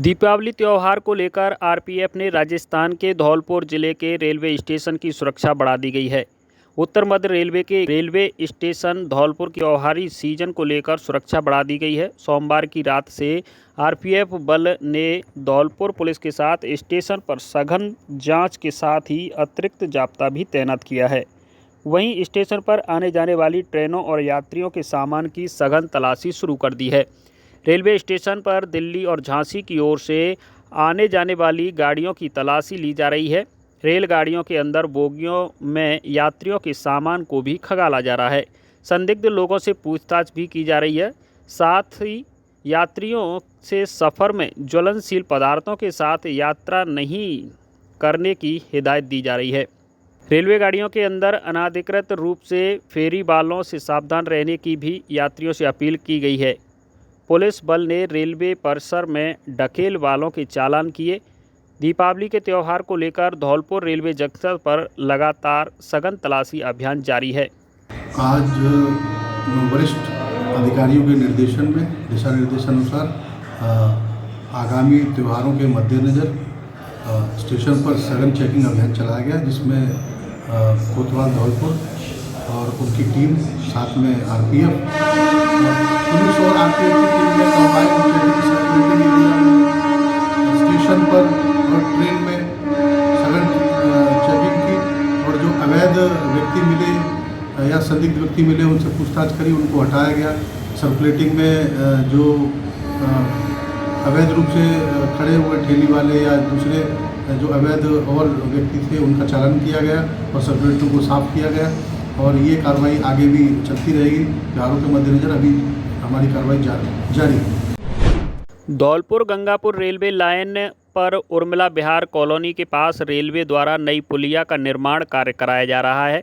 दीपावली त्यौहार को लेकर आरपीएफ ने राजस्थान के धौलपुर जिले के रेलवे स्टेशन की सुरक्षा बढ़ा दी गई है। उत्तर मध्य रेलवे के रेलवे स्टेशन धौलपुर की त्योहारी सीजन को लेकर सुरक्षा बढ़ा दी गई है। सोमवार की रात से आरपीएफ बल ने धौलपुर पुलिस के साथ स्टेशन पर सघन जांच के साथ ही अतिरिक्त जाब्ता भी तैनात किया है। वहीं स्टेशन पर आने जाने वाली ट्रेनों और यात्रियों के सामान की सघन तलाशी शुरू कर दी है। रेलवे स्टेशन पर दिल्ली और झांसी की ओर से आने जाने वाली गाड़ियों की तलाशी ली जा रही है। रेलगाड़ियों के अंदर बोगियों में यात्रियों के सामान को भी खंगाला जा रहा है। संदिग्ध लोगों से पूछताछ भी की जा रही है। साथ ही यात्रियों से सफ़र में ज्वलनशील पदार्थों के साथ यात्रा नहीं करने की हिदायत दी जा रही है। रेलवे गाड़ियों के अंदर अनाधिकृत रूप से फेरी वालों से सावधान रहने की भी यात्रियों से अपील की गई है। पुलिस बल ने रेलवे परिसर में ढकेल वालों के चालान किए। दीपावली के त्यौहार को लेकर धौलपुर रेलवे जंक्शन पर लगातार सघन तलाशी अभियान जारी है। आज वरिष्ठ अधिकारियों के निर्देशन में दिशा निर्देशानुसार आगामी त्योहारों के मद्देनज़र स्टेशन पर सघन चेकिंग अभियान चलाया गया, जिसमें कोतवाल धौलपुर और उनकी टीम, साथ में आरपीएफ पुलिस और आरपीएफ की टीम ने कंबाइंड स्टेशन पर और ट्रेन में सघन चेकिंग की और जो अवैध व्यक्ति मिले या संदिग्ध व्यक्ति मिले उनसे पूछताछ करी, उनको हटाया गया। सर्कुलेटिंग में जो अवैध रूप से खड़े हुए ठेली वाले या दूसरे जो अवैध और व्यक्ति थे उनका चालान किया गया और सर्कुलेटर को साफ किया गया और ये कार्रवाई आगे भी चलती रहेगी। त्योहारों के मद्देनज़र अभी हमारी कार्रवाई जारी है। धौलपुर गंगापुर रेलवे लाइन पर उर्मिला विहार कॉलोनी के पास रेलवे द्वारा नई पुलिया का निर्माण कार्य कराया जा रहा है।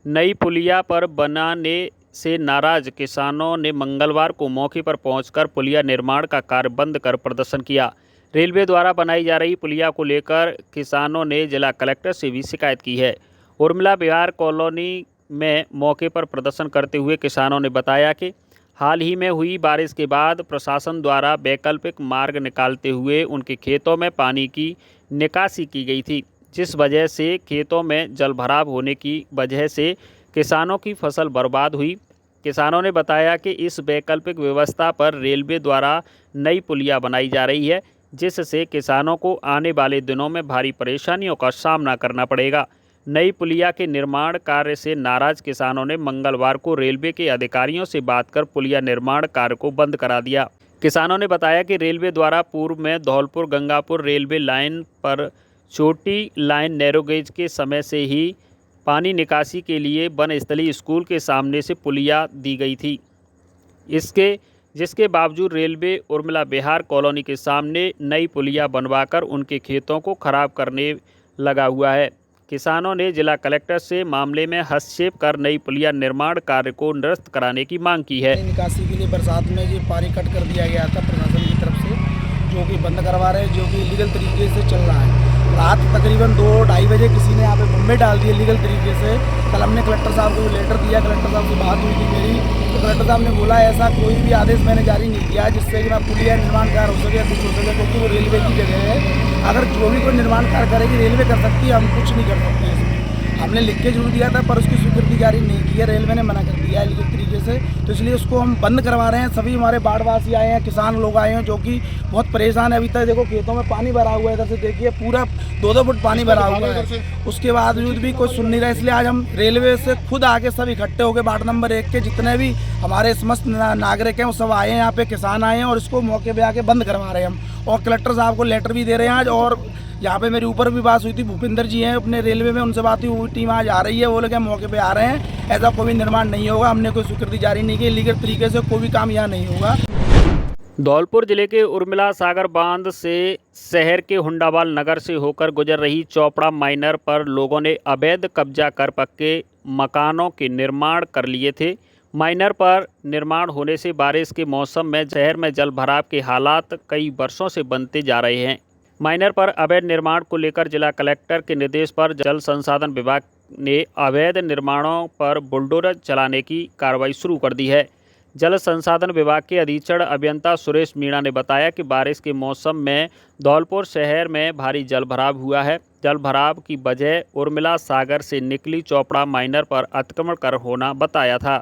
नई पुलिया पर बनाने से नाराज किसानों ने मंगलवार को मौके पर पहुंचकर पुलिया निर्माण का कार्य बंद कर प्रदर्शन किया। रेलवे द्वारा बनाई जा रही पुलिया को लेकर किसानों ने जिला कलेक्टर से भी शिकायत की है। उर्मिला विहार कॉलोनी में मौके पर प्रदर्शन करते हुए किसानों ने बताया कि हाल ही में हुई बारिश के बाद प्रशासन द्वारा वैकल्पिक मार्ग निकालते हुए उनके खेतों में पानी की निकासी की गई थी, जिस वजह से खेतों में जलभराव होने की वजह से किसानों की फसल बर्बाद हुई। किसानों ने बताया कि इस वैकल्पिक व्यवस्था पर रेलवे द्वारा नई पुलिया बनाई जा रही है, जिससे किसानों को आने वाले दिनों में भारी परेशानियों का सामना करना पड़ेगा। नई पुलिया के निर्माण कार्य से नाराज किसानों ने मंगलवार को रेलवे के अधिकारियों से बात कर पुलिया निर्माण कार्य को बंद करा दिया। किसानों ने बताया कि रेलवे द्वारा पूर्व में धौलपुर गंगापुर रेलवे लाइन पर छोटी लाइन नैरोगेज के समय से ही पानी निकासी के लिए बनस्थली स्कूल के सामने से पुलिया दी गई थी, जिसके बावजूद रेलवे उर्मिला विहार कॉलोनी के सामने नई पुलिया बनवाकर उनके खेतों को खराब करने लगा हुआ है। किसानों ने जिला कलेक्टर से मामले में हस्तक्षेप कर नई पुलिया निर्माण कार्य को निरस्त कराने की मांग की है। निकासी के लिए बरसात में ये पानी कट कर दिया गया था प्रशासन की तरफ से, जो कि बंद करवा रहे हैं, जो कि लीगल तरीके से चल रहा है। रात तकरीबन 2-2:30 बजे किसी ने यहाँ पे बम्बे डाल दिए लीगल तरीके से। कल हमने कलेक्टर साहब को लेटर दिया, कलेक्टर साहब से बात हुई थी मेरी, तो कलेक्टर साहब ने बोला ऐसा कोई भी आदेश मैंने जारी नहीं किया जिससे कि मैं पुलिया निर्माण कार्य हो सके या कुछ हो सके, क्योंकि वो रेलवे की जगह है। अगर जो भी कोई निर्माण कार्य करेगी रेलवे कर सकती है, हम कुछ नहीं कर सकते इसमें। हमने लिख के जरूर दिया था पर उसकी स्वीकृति जारी नहीं की है, रेलवे ने मना कर दिया है लीगल तरीके से, तो इसलिए उसको हम बंद करवा रहे हैं। सभी हमारे बाढ़वासी आए हैं, किसान लोग आए हैं जो कि बहुत परेशान है। अभी तक देखो खेतों में पानी भरा हुआ है, इधर से देखिए पूरा 2-2 फुट पानी भरा हुआ है। उसके बावजूद भी कोई सुन नहीं रहा, इसलिए आज हम रेलवे से खुद आके सब इकट्ठे होकर वार्ड नंबर 1 के जितने भी हमारे समस्त नागरिक हैं वो सब आए हैं, यहाँ पे किसान आए हैं और इसको मौके पर आके बंद करवा रहे हैं हम। और कलेक्टर साहब को लेटर भी दे रहे हैं आज। और यहाँ पे मेरे ऊपर भी बात हुई थी, भूपिंदर जी हैं अपने रेलवे में, उनसे बात हुई, वो टीम आज आ रही है, वो लोग मौके पे आ रहे हैं। ऐसा कोई निर्माण नहीं होगा, हमने कोई स्वीकृति जारी नहीं की, लीगल तरीके से कोई भी काम यहाँ नहीं होगा। धौलपुर जिले के उर्मिला सागर बांध से शहर के हुंडावाल नगर से होकर गुजर रही चौपड़ा माइनर पर लोगों ने अवैध कब्जा कर पक्के मकानों के निर्माण कर लिए थे। माइनर पर निर्माण होने से बारिश के मौसम में शहर में जल भराव के हालात कई वर्षों से बनते जा रहे हैं। माइनर पर अवैध निर्माण को लेकर जिला कलेक्टर के निर्देश पर जल संसाधन विभाग ने अवैध निर्माणों पर बुलडोजर चलाने की कार्रवाई शुरू कर दी है। जल संसाधन विभाग के अधीक्षण अभियंता सुरेश मीणा ने बताया कि बारिश के मौसम में धौलपुर शहर में भारी जलभराव हुआ है। जलभराव की वजह उर्मिला सागर से निकली चोपड़ा माइनर पर अतिक्रमण कर होना बताया था।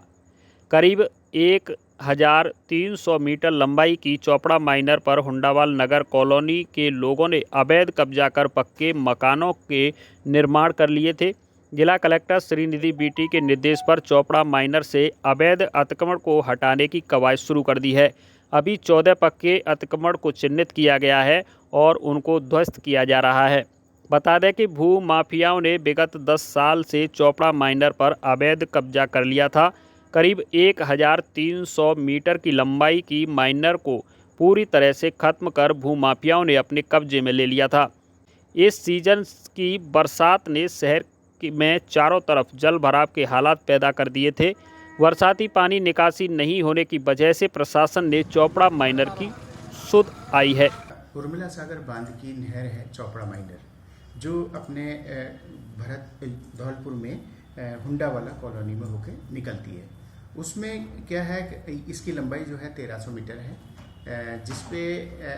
करीब 1300 मीटर लंबाई की चोपड़ा माइनर पर हुंडावाल नगर कॉलोनी के लोगों ने अवैध कब्जा कर पक्के मकानों के निर्माण कर लिए थे। जिला कलेक्टर श्रीनिधि बीटी के निर्देश पर चोपड़ा माइनर से अवैध अतिक्रमण को हटाने की कवायद शुरू कर दी है। अभी 14 पक्के अतिक्रमण को चिन्हित किया गया है और उनको ध्वस्त किया जा रहा है। बता दें कि भू माफियाओं ने विगत 10 साल से चोपड़ा माइनर पर अवैध कब्जा कर लिया था। करीब 1300 मीटर की लंबाई की माइनर को पूरी तरह से खत्म कर भूमाफियाओं ने अपने कब्जे में ले लिया था। इस सीजन की बरसात ने शहर में चारों तरफ जल भराव के हालात पैदा कर दिए थे। बरसाती पानी निकासी नहीं होने की वजह से प्रशासन ने चोपड़ा माइनर की सुध आई है। उर्मिला सागर बांध की नहर है चोपड़ा माइनर, जो अपने भरत धौलपुर में हुंडावाला कॉलोनी में होकर निकलती है। उसमें क्या है कि इसकी लंबाई जो है 1300 मीटर है, जिसपे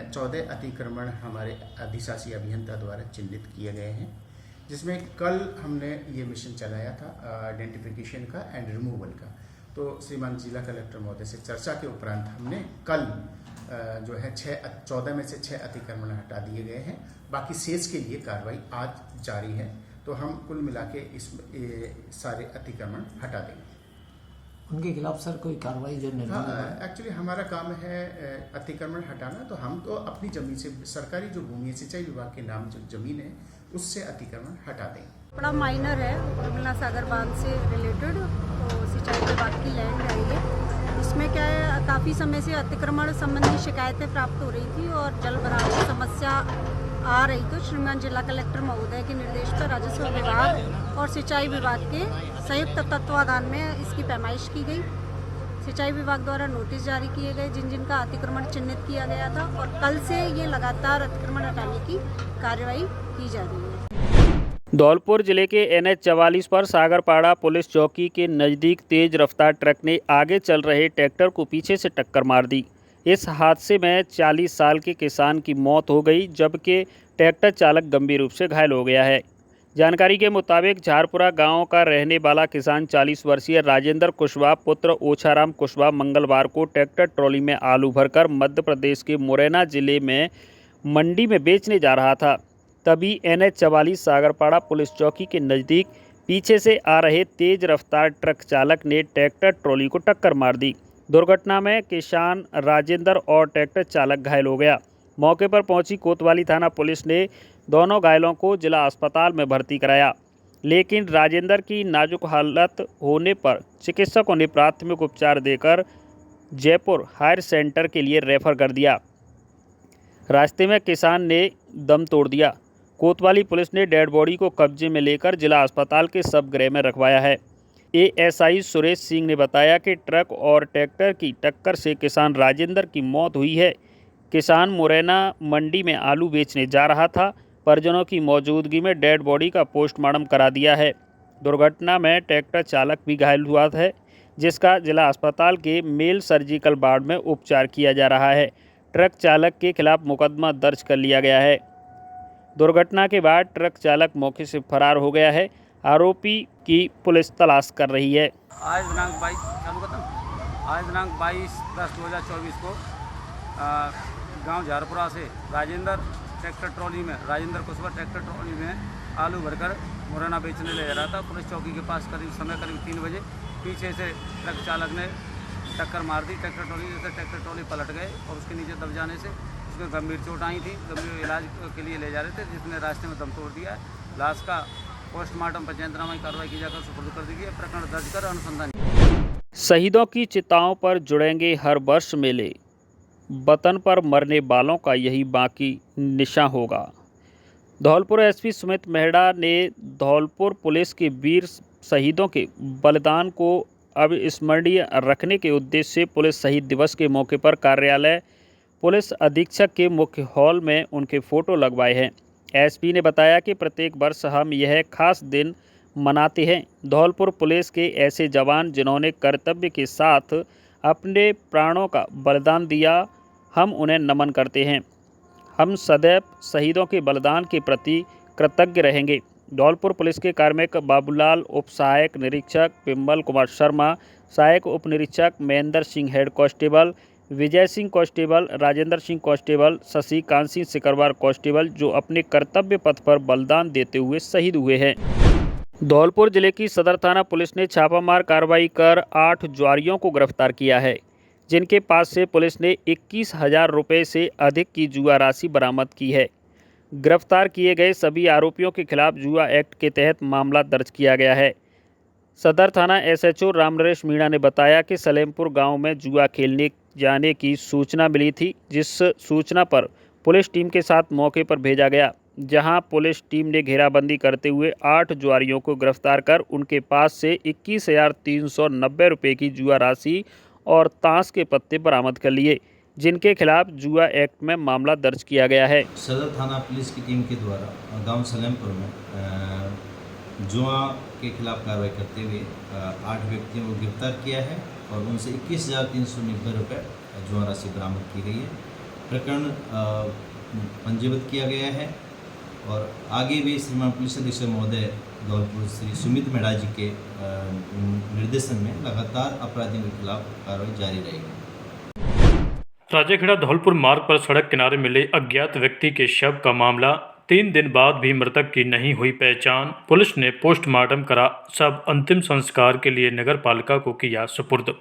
14 अतिक्रमण हमारे अधिशासी अभियंता द्वारा चिन्हित किए गए हैं, जिसमें कल हमने ये मिशन चलाया था आइडेंटिफिकेशन का एंड रिमूवल का। तो श्रीमान जिला कलेक्टर महोदय से चर्चा के उपरांत हमने कल जो है 14 में से 6 अतिक्रमण हटा दिए गए हैं। बाकी शेष के लिए कार्रवाई आज जारी है, तो हम कुल मिला के इस सारे अतिक्रमण हटा देंगे। उनके खिलाफ सर कोई कार्रवाई जो निर्णय? एक्चुअली हमारा काम है अतिक्रमण हटाना, तो हम तो अपनी जमीन से, सरकारी जो भूमि है, सिंचाई विभाग के नाम जो जमीन है उससे अतिक्रमण हटा देंगे। बड़ा माइनर है, उर्मिला सागर बांध से रिलेटेड, तो सिंचाई विभाग की लैंड है ये। इसमें क्या है, काफ़ी समय से अतिक्रमण संबंधी शिकायतें प्राप्त हो रही थी और जल भराव की समस्या आ रही, तो श्रीमान जिला कलेक्टर महोदय के निर्देश पर राजस्व विभाग और सिंचाई विभाग के संयुक्त तत्वाधान में इसकी पैमाइश की गई। सिंचाई विभाग द्वारा नोटिस जारी किए गए जिन जिन का अतिक्रमण चिन्हित किया गया था, और कल से ये लगातार अतिक्रमण हटाने की कार्रवाई की जा रही है। धौलपुर जिले के NH 44 पर सागरपाड़ा पुलिस चौकी के नज़दीक तेज रफ्तार ट्रक ने आगे चल रहे ट्रैक्टर को पीछे से टक्कर मार दी। इस हादसे में 40 साल के किसान की मौत हो गई, जबकि ट्रैक्टर चालक गंभीर रूप से घायल हो गया है। जानकारी के मुताबिक झारपुरा गांव का रहने वाला किसान 40 वर्षीय राजेंद्र कुशवाहा पुत्र ओछाराम कुशवाहा मंगलवार को ट्रैक्टर ट्रॉली में आलू भरकर मध्य प्रदेश के मुरैना जिले में मंडी में बेचने जा रहा था। तभी NH 44 सागरपाड़ा पुलिस चौकी के नज़दीक पीछे से आ रहे तेज रफ्तार ट्रक चालक ने ट्रैक्टर ट्रॉली को टक्कर मार दी। दुर्घटना में किसान राजेंद्र और ट्रैक्टर चालक घायल हो गया। मौके पर पहुंची कोतवाली थाना पुलिस ने दोनों घायलों को जिला अस्पताल में भर्ती कराया, लेकिन राजेंद्र की नाजुक हालत होने पर चिकित्सकों ने प्राथमिक उपचार देकर जयपुर हायर सेंटर के लिए रेफर कर दिया। रास्ते में किसान ने दम तोड़ दिया। कोतवाली पुलिस ने डेड बॉडी को कब्जे में लेकर जिला अस्पताल के शवगृह में रखवाया है। ASI सुरेश सिंह ने बताया कि ट्रक और ट्रैक्टर की टक्कर से किसान राजेंद्र की मौत हुई है। किसान मुरैना मंडी में आलू बेचने जा रहा था। परिजनों की मौजूदगी में डेड बॉडी का पोस्टमार्टम करा दिया है। दुर्घटना में ट्रैक्टर चालक भी घायल हुआ है, जिसका जिला अस्पताल के मेल सर्जिकल वार्ड में उपचार किया जा रहा है। ट्रक चालक के खिलाफ मुकदमा दर्ज कर लिया गया है। दुर्घटना के बाद ट्रक चालक मौके से फरार हो गया है। आरोपी की पुलिस तलाश कर रही है। आज दिनांक 22/10/2024 को गांव झारपुरा से राजेंद्र कुशवाहा ट्रैक्टर ट्रॉली में आलू भरकर मुरैना बेचने ले जा रहा था। पुलिस चौकी के पास करीब 3 बजे पीछे से ट्रक चालक ने टक्कर मार दी ट्रैक्टर ट्रॉली, जैसे ट्रैक्टर ट्रॉली पलट गए और उसके नीचे दब जाने से उसमें गंभीर चोट आई थी। गंभीर इलाज के लिए ले जा रहे थे, जिसने रास्ते में दम तोड़ दिया है। लाश का पोस्टमार्टम पंचायतनामा की कार्रवाई की जाकर सुपुर्द कर दी गई है। प्रकरण दर्ज कर अनुसंधान। शहीदों की चिताओं पर जुड़ेंगे हर वर्ष मेले। वतन पर मरने वालों का यही बाकी निशान होगा। धौलपुर SP सुमित मेहड़ा ने धौलपुर पुलिस के वीर शहीदों के बलिदान को अविस्मरणीय रखने के उद्देश्य से पुलिस शहीद दिवस के मौके पर कार्यालय पुलिस अधीक्षक के मुख्य हॉल में उनके फ़ोटो लगवाए हैं। SP ने बताया कि प्रत्येक वर्ष हम यह खास दिन मनाते हैं। धौलपुर पुलिस के ऐसे जवान जिन्होंने कर्तव्य के साथ अपने प्राणों का बलिदान दिया, हम उन्हें नमन करते हैं। हम सदैव शहीदों के बलिदान के प्रति कृतज्ञ रहेंगे। धौलपुर पुलिस के कार्मिक बाबूलाल, उप सहायक निरीक्षक विमल कुमार शर्मा, सहायक उप निरीक्षक Mahendra Singh, head constable Vijay Singh constable, Rajendra Singh constable, Shashikant Singh Sikarwar constable जो अपने कर्तव्य पथ पर बलिदान देते हुए शहीद हुए हैं। धौलपुर जिले की सदर थाना पुलिस ने छापामार कार्रवाई कर 8 जुआरियों को गिरफ्तार किया है, जिनके पास से पुलिस ने 21,000 रुपये से अधिक की जुआ राशि बरामद की है। गिरफ्तार किए गए सभी आरोपियों के खिलाफ जुआ एक्ट के तहत मामला दर्ज किया गया है। सदर थाना एसएचओ रामनरेश मीणा ने बताया कि सलेमपुर गांव में जुआ खेलने जाने की सूचना मिली थी, जिस सूचना पर पुलिस टीम के साथ मौके पर भेजा गया, जहां पुलिस टीम ने घेराबंदी करते हुए 8 जुआरियों को गिरफ्तार कर उनके पास से 21,390 रुपये की जुआ राशि और ताश के पत्ते बरामद कर लिए, जिनके खिलाफ जुआ एक्ट में मामला दर्ज किया गया है। सदर थाना पुलिस की टीम के द्वारा गांव सलेमपुर में जुआ के खिलाफ कार्रवाई करते हुए 8 व्यक्तियों को गिरफ्तार किया है और उनसे 21,390 रुपये जुआ राशि बरामद की गई है। प्रकरण पंजीबद्ध किया गया है और आगे भी श्रीमान पुलिस अधीक्षक महोदय धौलपुर श्री सुमित मेड़ा जी के निर्देशन में लगातार अपराधियों के खिलाफ कार्रवाई जारी रहेगी। राजेखेड़ा धौलपुर मार्ग पर सड़क किनारे मिले अज्ञात व्यक्ति के शव का मामला, 3 दिन बाद भी मृतक की नहीं हुई पहचान। पुलिस ने पोस्टमार्टम करा, शव अंतिम संस्कार के लिए नगर पालिका को किया सुपुर्द।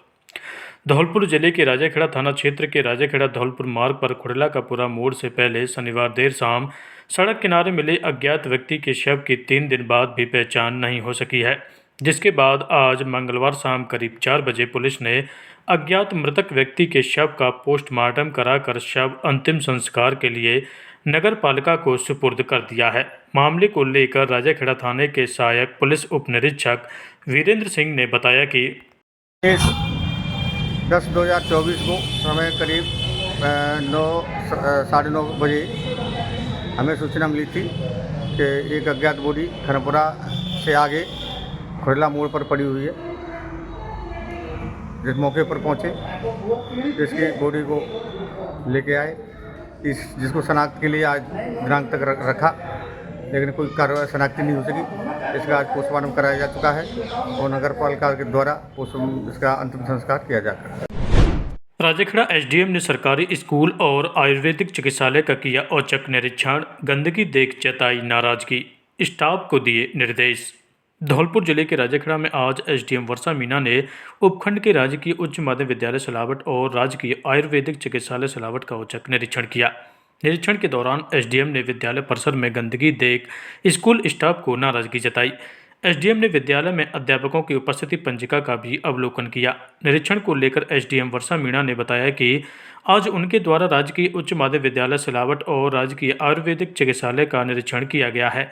धौलपुर जिले के राजेखेड़ा थाना क्षेत्र के राजेखेड़ा धौलपुर मार्ग पर खुड़ला का पूरा मोड़ से पहले शनिवार देर शाम सड़क किनारे मिले अज्ञात व्यक्ति के शव की 3 दिन बाद भी पहचान नहीं हो सकी है, जिसके बाद आज मंगलवार शाम करीब 4 बजे पुलिस ने अज्ञात मृतक व्यक्ति के शव का पोस्टमार्टम कराकर शव अंतिम संस्कार के लिए नगर पालिका को सुपुर्द कर दिया है। मामले को लेकर राजेखेड़ा थाने के सहायक पुलिस उप निरीक्षक वीरेंद्र सिंह ने बताया कि 10/2024 को समय करीब 9-9:30 बजे हमें सूचना मिली थी कि एक अज्ञात बॉडी खनपुरा से आगे खुड़ला मोड़ पर पड़ी हुई है। जिस मौके पर पहुंचे, जिसकी बॉडी को लेके आए, जिसको शनाख्त के लिए आज दिनांक तक रखा, लेकिन कोई कार्रवाई शनाख्ती नहीं हो सकी। इसका आज पोस्टमार्टम कराया जा चुका है और नगर पालिका के द्वारा इसका अंतिम संस्कार किया जाएगा। राजेखेड़ा एसडीएम ने सरकारी स्कूल और आयुर्वेदिक चिकित्सालय का किया औचक निरीक्षण, गंदगी देख जताई नाराजगी, स्टाफ को दिए निर्देश। धौलपुर जिले के राजेखेड़ा में आज एसडीएम वर्षा मीणा ने उपखंड के राजकीय उच्च माध्यमिक विद्यालय सलावट और राजकीय आयुर्वेदिक चिकित्सालय सलावट का औचक निरीक्षण किया। निरीक्षण के दौरान एसडीएम ने विद्यालय परिसर में गंदगी देख स्कूल स्टाफ को नाराजगी जताई। एसडीएम ने विद्यालय में अध्यापकों की उपस्थिति पंजिका का भी अवलोकन किया। निरीक्षण को लेकर एसडीएम वर्षा मीणा ने बताया कि आज उनके द्वारा राजकीय उच्च माध्यमिक विद्यालय सिलावट और राजकीय आयुर्वेदिक चिकित्सालय का निरीक्षण किया गया है।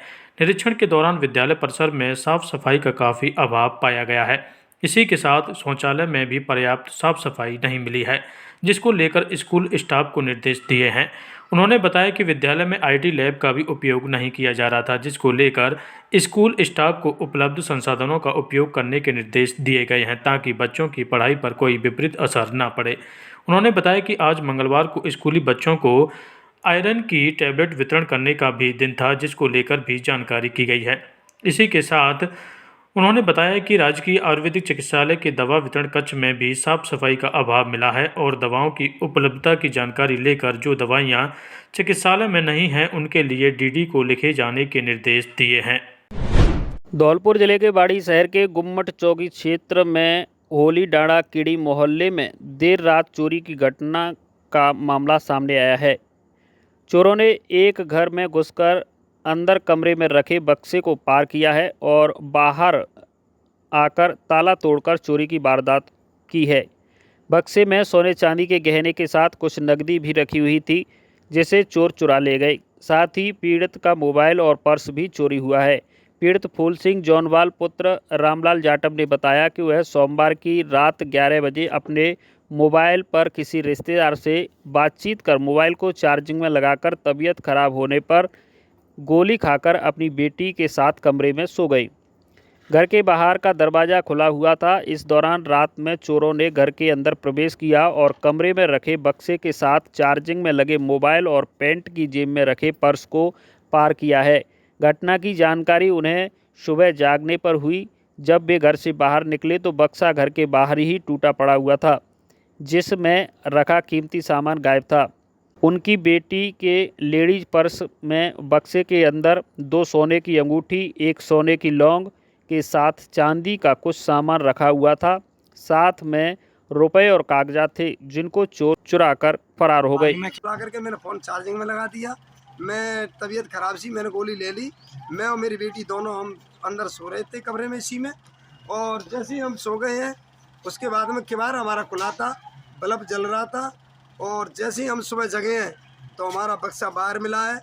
निरीक्षण के दौरान विद्यालय परिसर में साफ सफाई का काफ़ी अभाव पाया गया है। इसी के साथ शौचालय में भी पर्याप्त साफ सफाई नहीं मिली है, जिसको लेकर स्कूल स्टाफ को निर्देश दिए हैं। उन्होंने बताया कि विद्यालय में आईटी लैब का भी उपयोग नहीं किया जा रहा था, जिसको लेकर स्कूल स्टाफ को उपलब्ध संसाधनों का उपयोग करने के निर्देश दिए गए हैं ताकि बच्चों की पढ़ाई पर कोई विपरीत असर न पड़े। उन्होंने बताया कि आज मंगलवार को स्कूली बच्चों को आयरन की टैबलेट वितरण करने का भी दिन था, जिसको लेकर भी जानकारी की गई है। इसी के साथ उन्होंने बताया कि राजकीय आयुर्वेदिक चिकित्सालय के दवा वितरण कक्ष में भी साफ सफाई का अभाव मिला है और दवाओं की उपलब्धता की जानकारी लेकर जो दवाइयां चिकित्सालय में नहीं हैं उनके लिए डीडी को लिखे जाने के निर्देश दिए हैं। धौलपुर जिले के बाड़ी शहर के गुम्मट चौकी क्षेत्र में होली डाँड़ा कीड़ी मोहल्ले में देर रात चोरी की घटना का मामला सामने आया है। चोरों ने एक घर में घुसकर अंदर कमरे में रखे बक्से को पार किया है और बाहर आकर ताला तोड़कर चोरी की वारदात की है। बक्से में सोने चांदी के गहने के साथ कुछ नकदी भी रखी हुई थी, जिसे चोर चुरा ले गए। साथ ही पीड़ित का मोबाइल और पर्स भी चोरी हुआ है। पीड़ित फूल सिंह जौनवाल पुत्र रामलाल जाटव ने बताया कि वह सोमवार की रात 11 बजे अपने मोबाइल पर किसी रिश्तेदार से बातचीत कर मोबाइल को चार्जिंग में लगाकर तबीयत खराब होने पर गोली खाकर अपनी बेटी के साथ कमरे में सो गई। घर के बाहर का दरवाज़ा खुला हुआ था। इस दौरान रात में चोरों ने घर के अंदर प्रवेश किया और कमरे में रखे बक्से के साथ चार्जिंग में लगे मोबाइल और पैंट की जेब में रखे पर्स को पार किया है। घटना की जानकारी उन्हें सुबह जागने पर हुई। जब वे घर से बाहर निकले तो बक्सा घर के बाहर ही टूटा पड़ा हुआ था, जिसमें रखा कीमती सामान गायब था। उनकी बेटी के लेडीज पर्स में बक्से के अंदर 2 सोने की अंगूठी, 1 सोने की लौंग के साथ चांदी का कुछ सामान रखा हुआ था। साथ में रुपए और कागजात थे, जिनको चोर चुरा कर फरार हो गए। मैं चुरा करके मैंने फ़ोन चार्जिंग में लगा दिया। मैं तबीयत ख़राब सी, मैंने गोली ले ली। मैं और मेरी बेटी दोनों हम अंदर सो रहे थे कमरे में इसी में, और जैसे ही हम सो गए हैं उसके बाद में किवाड़ हमारा खुला था, बल्ब जल रहा था, और जैसे ही हम सुबह जगे हैं तो हमारा बक्सा बाहर मिला है।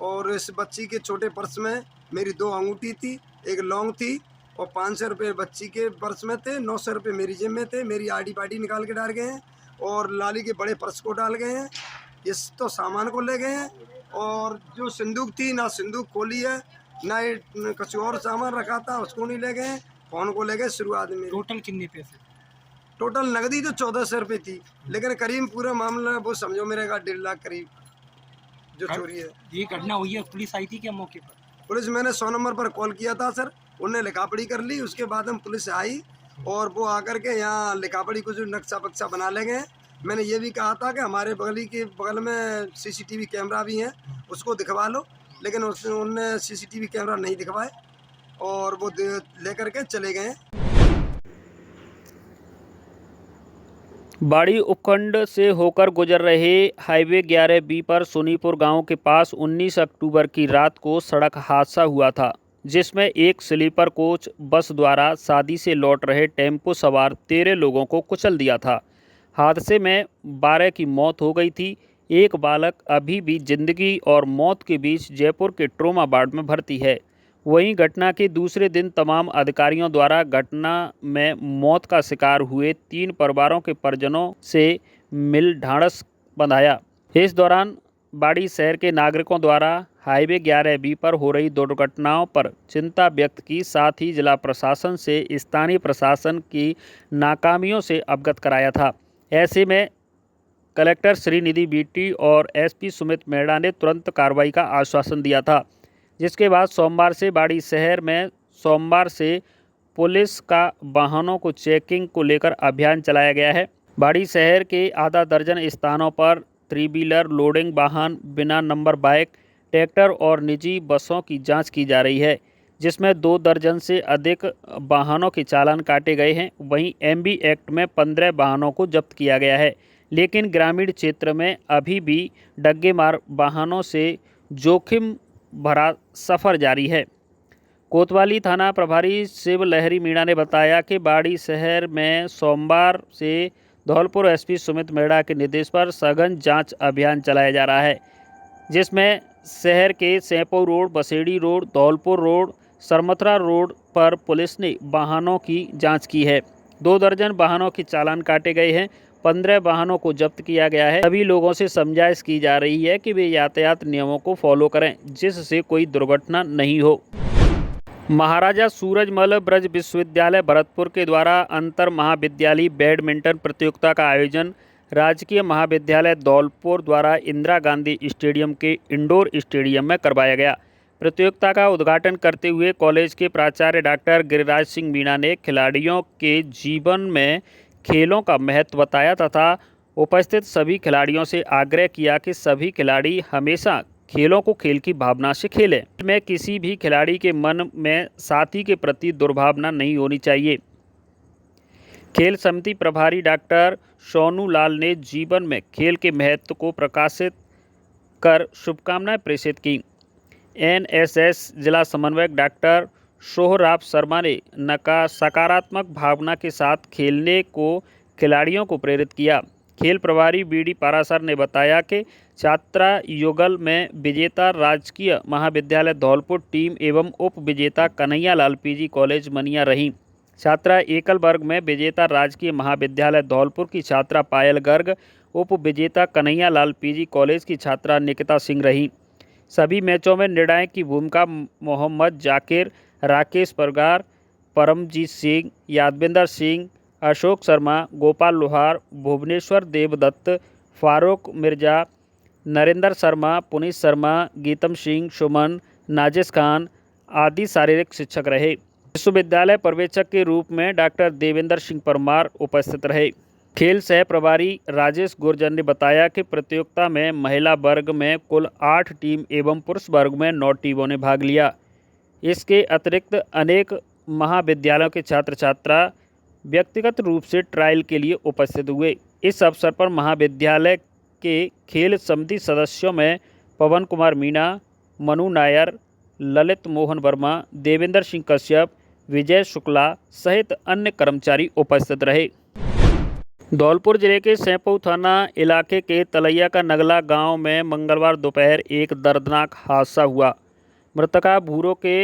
और इस बच्ची के छोटे पर्स में मेरी 2 अंगूठी थी, 1 लौंग थी, और 500 रुपये बच्ची के पर्स में थे, 900 रुपये मेरी जेब में थे। मेरी आईडी पार्टी निकाल के डाल गए हैं और लाली के बड़े पर्स को डाल गए हैं। इस तो सामान को ले गए हैं, और जो सिंदूक थी ना सिंदूक खोली है, ना ये कुछ और सामान रखा था उसको नहीं ले गए। फ़ोन को ले गए शुरुआत में। टोटल कितने पैसे? टोटल नगदी तो 1400 रुपये थी, लेकिन करीब पूरा मामला वो समझो मेरे का 1.5 लाख करीब जो चोरी है। ये घटना हुई है, पुलिस आई थी क्या मौके पर? पुलिस मैंने 100 नंबर पर कॉल किया था सर, उन्होंने लिखापड़ी कर ली। उसके बाद हम पुलिस आई और वो आकर के यहाँ लिखापड़ी को जो नक्शा वक्शा बना ले गए। मैंने ये भी कहा था कि हमारे बगल में सीसीटीवी कैमरा भी है, उसको दिखवा लो, लेकिन उनने सीसीटीवी कैमरा नहीं दिखवाए और वो लेकर के चले गए। बाड़ी उपखंड से होकर गुजर रहे हाईवे 11B पर सुनीपुर गांव के पास 19 अक्टूबर की रात को सड़क हादसा हुआ था, जिसमें एक स्लीपर कोच बस द्वारा शादी से लौट रहे टेम्पो सवार 13 लोगों को कुचल दिया था। हादसे में 12 की मौत हो गई थी। एक बालक अभी भी जिंदगी और मौत के बीच जयपुर के ट्रॉमा वार्ड में भर्ती है। वहीं घटना के दूसरे दिन तमाम अधिकारियों द्वारा घटना में मौत का शिकार हुए 3 परिवारों के परिजनों से मिल ढांढस बंधाया। इस दौरान बाड़ी शहर के नागरिकों द्वारा हाईवे 11B पर हो रही दुर्घटनाओं पर चिंता व्यक्त की, साथ ही जिला प्रशासन से स्थानीय प्रशासन की नाकामियों से अवगत कराया था। ऐसे में कलेक्टर श्रीनिधि बीटी और एसपी सुमित मेहरा ने तुरंत कार्रवाई का आश्वासन दिया था, जिसके बाद सोमवार से बाड़ी शहर में पुलिस का वाहनों को चेकिंग को लेकर अभियान चलाया गया है। बाड़ी शहर के आधा दर्जन स्थानों पर 3 व्हीलर, लोडिंग वाहन, बिना नंबर बाइक, ट्रैक्टर और निजी बसों की जांच की जा रही है, जिसमें 2 दर्जन से अधिक वाहनों के चालान काटे गए हैं। वहीं MB एक्ट में 15 वाहनों को जब्त किया गया है, लेकिन ग्रामीण क्षेत्र में अभी भी डग्गेमार वाहनों से जोखिम भरा सफ़र जारी है। कोतवाली थाना प्रभारी शिव लहरी मीणा ने बताया कि बाड़ी शहर में सोमवार से धौलपुर एसपी सुमित मेहरा के निर्देश पर सघन जांच अभियान चलाया जा रहा है, जिसमें शहर के Saipau road, Baseri road, Dholpur road, Sarmathura road पर पुलिस ने वाहनों की जांच की है। 2 दर्जन वाहनों के चालान काटे गए हैं, 15 वाहनों को जब्त किया गया है। सभी लोगों से समझाइश की जा रही है कि वे यातायात नियमों को फॉलो करें, जिससे कोई दुर्घटना नहीं हो। महाराजा सूरजमल ब्रज विश्वविद्यालय भरतपुर के द्वारा अंतर महाविद्यालयी बैडमिंटन प्रतियोगिता का आयोजन राजकीय महाविद्यालय धौलपुर द्वारा इंदिरा गांधी स्टेडियम के इंडोर स्टेडियम में करवाया गया। प्रतियोगिता का उद्घाटन करते हुए कॉलेज के प्राचार्य डॉक्टर गिरिराज सिंह मीणा ने खिलाड़ियों के जीवन में खेलों का महत्व बताया तथा उपस्थित सभी खिलाड़ियों से आग्रह किया कि सभी खिलाड़ी हमेशा खेलों को खेल की भावना से खेलें। में किसी भी खिलाड़ी के मन में साथी के प्रति दुर्भावना नहीं होनी चाहिए। खेल समिति प्रभारी डॉक्टर सोनू लाल ने जीवन में खेल के महत्व को प्रकाशित कर शुभकामनाएं प्रेषित की। NSS जिला समन्वयक डॉक्टर सोहराब शर्मा ने सकारात्मक भावना के साथ खेलने को खिलाड़ियों को प्रेरित किया। खेल प्रभारी BD पारासर ने बताया कि छात्रा युगल में विजेता राजकीय महाविद्यालय धौलपुर टीम एवं उप विजेता कन्हैया लाल PG कॉलेज मनिया रहीं। छात्रा एकल वर्ग में विजेता राजकीय महाविद्यालय धौलपुर की छात्रा पायल गर्ग, उप विजेता कन्हैया लाल PG कॉलेज की छात्रा निकिता सिंह रहीं। सभी मैचों में निर्णायक की भूमिका मोहम्मद जाकिर, राकेश परगार, परमजीत सिंह, यादविंदर सिंह, अशोक शर्मा, गोपाल लोहार, भुवनेश्वर देवदत्त, फारूक मिर्जा, नरेंद्र शर्मा, पुनीत शर्मा, गीतम सिंह, सुमन, नाजिस खान आदि शारीरिक शिक्षक रहे। विश्वविद्यालय पर्यवेक्षक के रूप में डॉक्टर देवेंद्र सिंह परमार उपस्थित रहे। खेल सह प्रभारी राजेश गुर्जर ने बताया कि प्रतियोगिता में महिला वर्ग में कुल 8 टीम एवं पुरुष वर्ग में 9 टीमों ने भाग लिया। इसके अतिरिक्त अनेक महाविद्यालयों के छात्र छात्रा व्यक्तिगत रूप से ट्रायल के लिए उपस्थित हुए। इस अवसर पर महाविद्यालय के खेल समिति सदस्यों में पवन कुमार मीणा, मनु नायर, ललित मोहन वर्मा, देवेंद्र सिंह कश्यप, विजय शुक्ला सहित अन्य कर्मचारी उपस्थित रहे। धौलपुर जिले के सैंपऊ थाना इलाके के तलैया का नगला गांव में मंगलवार दोपहर एक दर्दनाक हादसा हुआ। मृतका भूरो के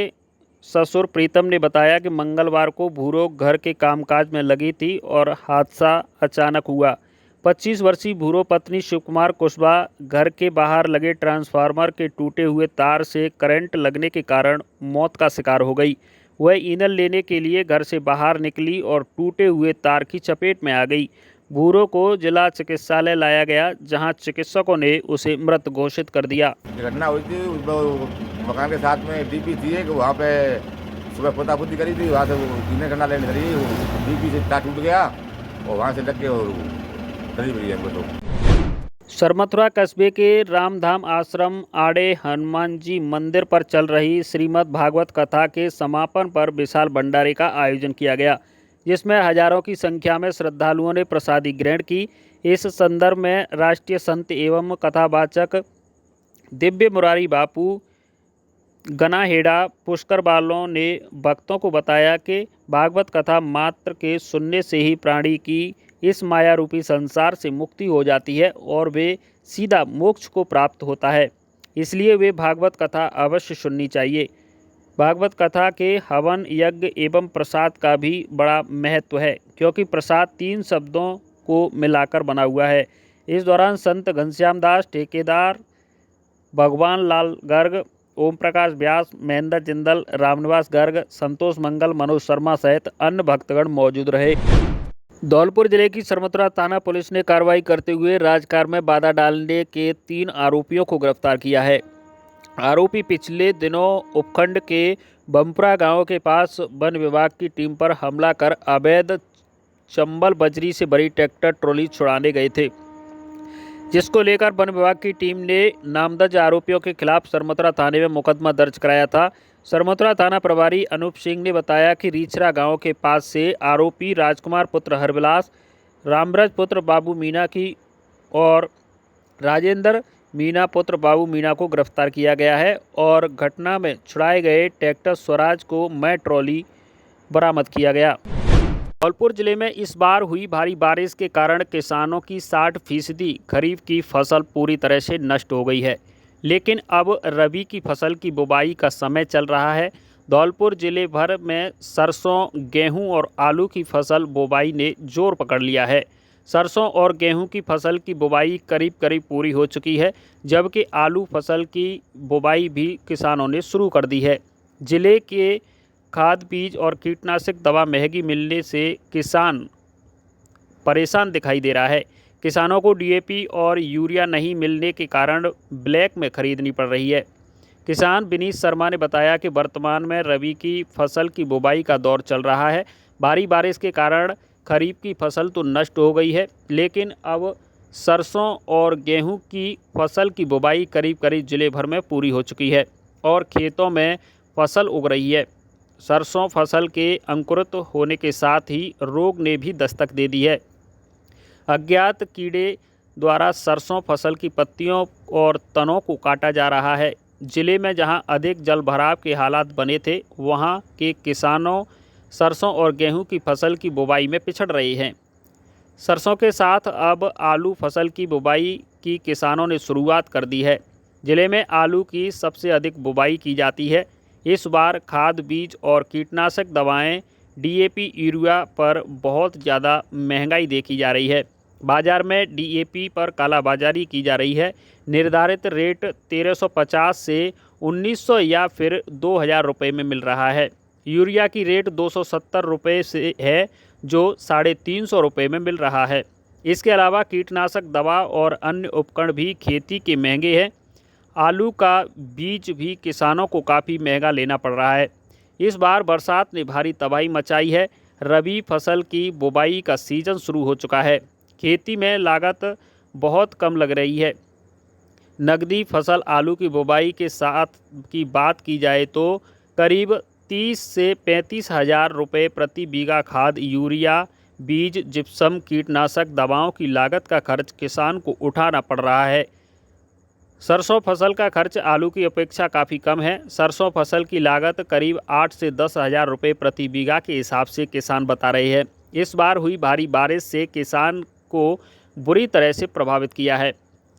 ससुर प्रीतम ने बताया कि मंगलवार को भूरो घर के कामकाज में लगी थी और हादसा अचानक हुआ। 25 वर्षीय भूरो पत्नी शिवकुमार कुशवाहा घर के बाहर लगे ट्रांसफार्मर के टूटे हुए तार से करंट लगने के कारण मौत का शिकार हो गई। वह ईंधन लेने के लिए घर से बाहर निकली और टूटे हुए तार की चपेट में आ गई। भूरो को जिला चिकित्सालय लाया गया, जहां चिकित्सकों ने उसे मृत घोषित कर दिया। घटना हुई थी मकान के साथ में डीपी थी कि वहाँ पे सुबह पोतापोती करी थी, वहाँ से वो टीने करना लेने करी, डीपी से तार टूट गया और वहाँ से लग के और डिलीवरी है तो। सरमथुरा कस्बे के रामधाम आश्रम आड़े हनुमान जी मंदिर पर चल रही श्रीमद् भागवत कथा के समापन पर विशाल भंडारे का आयोजन किया गया, जिसमें हजारों की संख्या में श्रद्धालुओं ने प्रसादी ग्रहण की। इस संदर्भ में राष्ट्रीय संत एवं कथावाचक दिव्य मुरारी बापू गनाहेड़ा पुष्कर बालों ने भक्तों को बताया कि भागवत कथा मात्र के सुनने से ही प्राणी की इस माया रूपी संसार से मुक्ति हो जाती है और वे सीधा मोक्ष को प्राप्त होता है। इसलिए वे भागवत कथा अवश्य सुननी चाहिए। भागवत कथा के हवन यज्ञ एवं प्रसाद का भी बड़ा महत्व है, क्योंकि प्रसाद 3 शब्दों को मिलाकर बना हुआ है। इस दौरान संत घनश्याम दास ठेकेदार, भगवान लाल गर्ग, ओम प्रकाश व्यास, महेंद्र जिंदल, रामनिवास गर्ग, संतोष मंगल, मनोज शर्मा सहित अन्य भक्तगण मौजूद रहे। धौलपुर जिले की सरमथुरा थाना पुलिस ने कार्रवाई करते हुए राजकार में बाधा डालने के 3 आरोपियों को गिरफ्तार किया है। आरोपी पिछले दिनों उपखंड के बमपुरा गांव के पास वन विभाग की टीम पर हमला कर अवैध चंबल बजरी से भरी ट्रैक्टर ट्रॉली छुड़ाने गए थे, जिसको लेकर वन विभाग की टीम ने नामजद आरोपियों के खिलाफ सरमथुरा थाने में मुकदमा दर्ज कराया था। सरमथुरा थाना प्रभारी अनूप सिंह ने बताया कि रीछरा गांव के पास से आरोपी राजकुमार पुत्र हरविलास, रामब्रज पुत्र बाबू मीना की और राजेंद्र मीना पुत्र बाबू मीना को गिरफ्तार किया गया है और घटना में छुड़ाए गए ट्रैक्टर स्वराज को मैं ट्रॉली बरामद किया गया। धौलपुर जिले में इस बार हुई भारी बारिश के कारण किसानों की 60% खरीफ की फसल पूरी तरह से नष्ट हो गई है, लेकिन अब रबी की फसल की बुवाई का समय चल रहा है। धौलपुर जिले भर में सरसों, गेहूं और आलू की फसल बुवाई ने जोर पकड़ लिया है। सरसों और गेहूं की फसल की बुवाई करीब करीब पूरी हो चुकी है, जबकि आलू फसल की बुवाई भी किसानों ने शुरू कर दी है। जिले के खाद बीज और कीटनाशक दवा महंगी मिलने से किसान परेशान दिखाई दे रहा है। किसानों को डीएपी और यूरिया नहीं मिलने के कारण ब्लैक में खरीदनी पड़ रही है। किसान विनीत शर्मा ने बताया कि वर्तमान में रबी की फसल की बुवाई का दौर चल रहा है। भारी बारिश के कारण खरीफ की फसल तो नष्ट हो गई है, लेकिन अब सरसों और गेहूं की फसल की बुवाई करीब करीब जिले भर में पूरी हो चुकी है और खेतों में फसल उग रही है। सरसों फसल के अंकुरित होने के साथ ही रोग ने भी दस्तक दे दी है। अज्ञात कीड़े द्वारा सरसों फसल की पत्तियों और तनों को काटा जा रहा है। जिले में जहां अधिक जल भराव के हालात बने थे, वहां के किसानों सरसों और गेहूं की फसल की बुवाई में पिछड़ रहे हैं। सरसों के साथ अब आलू फसल की बुवाई की किसानों ने शुरुआत कर दी है। जिले में आलू की सबसे अधिक बुवाई की जाती है। इस बार खाद बीज और कीटनाशक दवाएं डीएपी यूरिया पर बहुत ज़्यादा महंगाई देखी जा रही है। बाज़ार में डीएपी पर कालाबाजारी की जा रही है। निर्धारित रेट 1350 से 1900 या फिर 2000 रुपये में मिल रहा है। यूरिया की रेट 270 रुपये से है, जो 350 रुपये में मिल रहा है। इसके अलावा कीटनाशक दवा और अन्य उपकरण भी खेती के महंगे हैं। आलू का बीज भी किसानों को काफ़ी महंगा लेना पड़ रहा है। इस बार बरसात ने भारी तबाही मचाई है। रबी फसल की बुवाई का सीज़न शुरू हो चुका है। खेती में लागत बहुत कम लग रही है। नकदी फसल आलू की बुवाई के साथ की बात की जाए तो करीब 30 से 35 हज़ार रुपये प्रति बीघा खाद, यूरिया, बीज, जिप्सम, कीटनाशक दवाओं की लागत का खर्च किसान को उठाना पड़ रहा है। सरसों फसल का खर्च आलू की अपेक्षा काफ़ी कम है। सरसों फसल की लागत करीब 8 से 10 हज़ार रुपये प्रति बीघा के हिसाब से किसान बता रहे हैं। इस बार हुई भारी बारिश से किसान को बुरी तरह से प्रभावित किया है।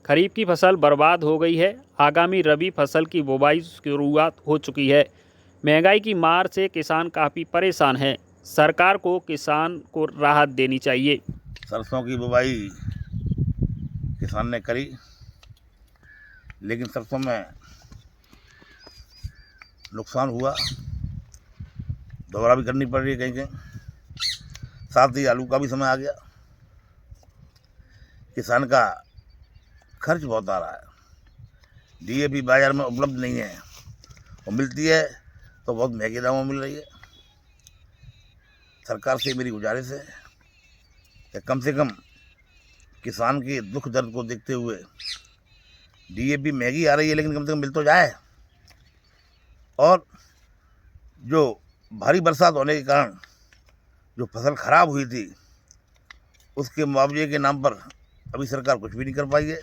खरीफ की फसल बर्बाद हो गई है। आगामी रबी फसल की बुवाई शुरुआत हो चुकी है। महंगाई की मार से किसान काफ़ी परेशान है। सरकार को किसान को राहत देनी चाहिए। सरसों की बुवाई किसान ने करी, लेकिन सरसों में नुकसान हुआ, दोबारा भी करनी पड़ रही है कहीं। साथ ही आलू का भी समय आ गया। किसान का खर्च बहुत आ रहा है। डीएपी बाजार में उपलब्ध नहीं है, और मिलती है तो बहुत महंगे दामों में मिल रही है। सरकार से मेरी गुजारिश है कि कम से कम किसान के दुख दर्द को देखते हुए डीएपी महंगी आ रही है, लेकिन कम से कम मिल तो जाए। और जो भारी बरसात होने के कारण जो फसल खराब हुई थी, उसके मुआवजे के नाम पर अभी सरकार कुछ भी नहीं कर पाई है।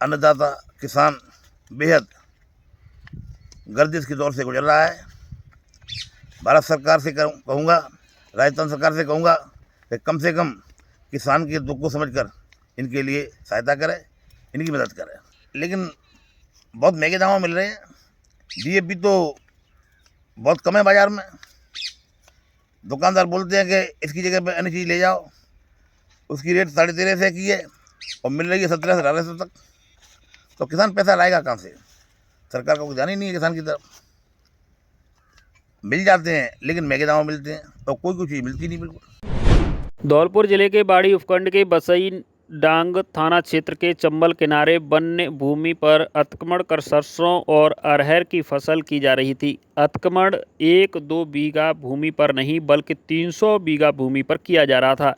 अन्नदाता किसान बेहद गर्दिश के दौर से गुजर रहा है। भारत सरकार से कहूँगा, राजस्थान सरकार से कहूँगा कि कम से कम किसान के दुख को समझकर इनके लिए सहायता करें, इनकी मदद करें। लेकिन बहुत महंगे दामों में मिल रहे हैं। डीएपी तो बहुत कम है बाज़ार में। दुकानदार बोलते हैं कि इसकी जगह पे अन्य चीज़ ले जाओ, उसकी रेट 1350 की है और मिल रही है 1700 से 1800 तक। तो किसान पैसा लाएगा कहाँ से? सरकार का कोई ध्यान ही नहीं है किसान की तरफ। मिल जाते हैं लेकिन महंगे दामों में मिलते हैं, और कोई चीज़ मिलती नहीं बिल्कुल। धौलपुर जिले के बाड़ी उपखंड के बसई डांग थाना क्षेत्र के चंबल किनारे वन्य भूमि पर अतिक्रमण कर सरसों और अरहर की फसल की जा रही थी। अतिक्रमण 1-2 बीघा भूमि पर नहीं बल्कि 300 बीघा भूमि पर किया जा रहा था।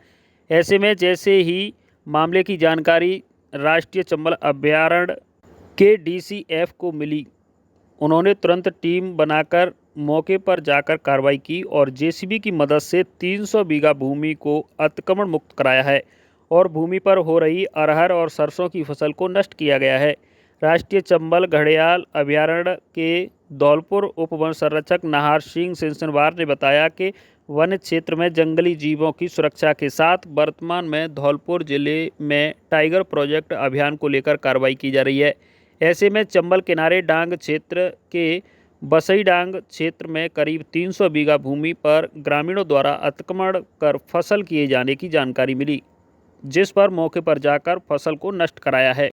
ऐसे में जैसे ही मामले की जानकारी राष्ट्रीय चंबल अभयारण्य के डीसीएफ को मिली, उन्होंने तुरंत टीम बनाकर मौके पर जाकर कार्रवाई की और जेसीबी की मदद से 300 बीघा भूमि को अतिक्रमण मुक्त कराया है और भूमि पर हो रही अरहर और सरसों की फसल को नष्ट किया गया है। राष्ट्रीय चंबल घड़ियाल अभयारण्य के धौलपुर उप वन संरक्षक नाहर सिंह सिंसनवार ने बताया कि वन क्षेत्र में जंगली जीवों की सुरक्षा के साथ वर्तमान में धौलपुर जिले में टाइगर प्रोजेक्ट अभियान को लेकर कार्रवाई की जा रही है। ऐसे में चंबल किनारे डांग क्षेत्र के बसई डांग क्षेत्र में करीब 300 बीघा भूमि पर ग्रामीणों द्वारा अतिक्रमण कर फसल किए जाने की जानकारी मिली, जिस पर मौके पर जाकर फसल को नष्ट कराया है।